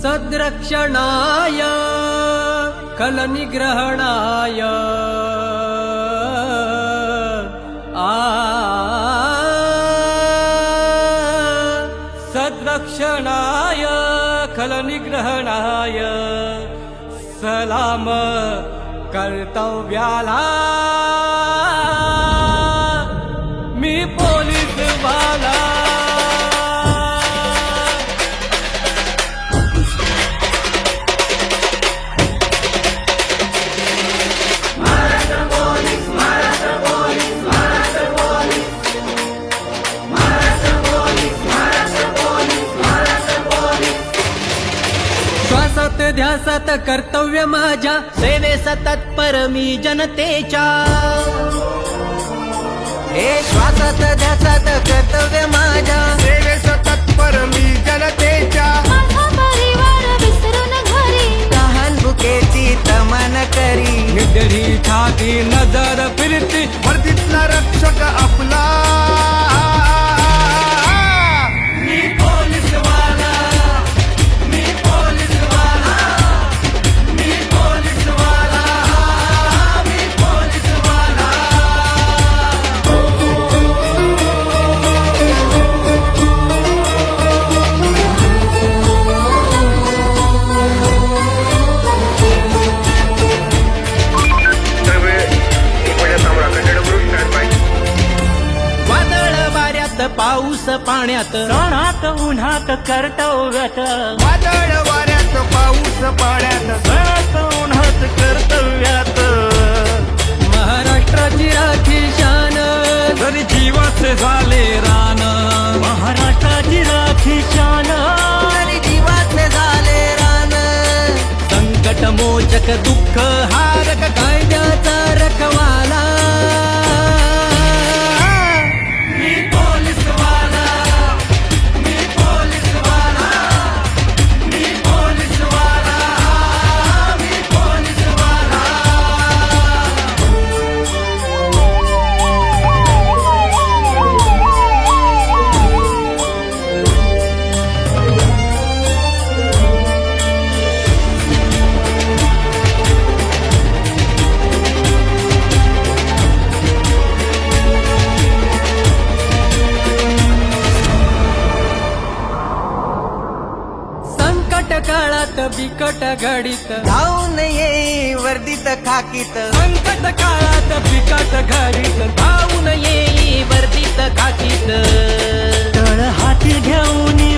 सद्रक्षणाय कलनिग्रहणाय सद्रक्षणाय कलनिग्रहणाय सलाम कर्तव्याला मी पोलीस वाला श्वासात ध्यासात कर्तव्य माझ्या सेवेस तत्पर मी जनतेच्या हे श्वासात ध्यासात कर्तव्य माझ्या सेवेस तत्पर मी जनतेच्या माझा परिवार विसरून घरी लहान भुकेची तमन करी निधरी छाती नजर फिरती वर्दीतला रक्षक आपला मी पोलीस वाला मी पोलीस वाला मी पोलीस वाला मी पोलीस वाला वादळ वाऱ्यात पाऊस पाण्यात रणात उन्हात कर्तव्यात वादळ वाऱ्यात पाऊस पाण्यात रणात उन्हात कर्तव्यात महाराष्ट्राची राखी शान जरी जीवाचे झाले रान महाराष्ट्राची राखी शान आणि जीवाचे झाले रान संकट मोचक दुःख हारक कायद्याचा रखवाला मी पोलीस वाला मी पोलीस वाला मी पोलीस वाला मी पोलीस वाला संकट काळात बिकट घडीत धावून ये वर्दीत खाकीत संकट काळात बिकट घडीत धावून ये वर्दीत खाकीत तळ हाती घेऊन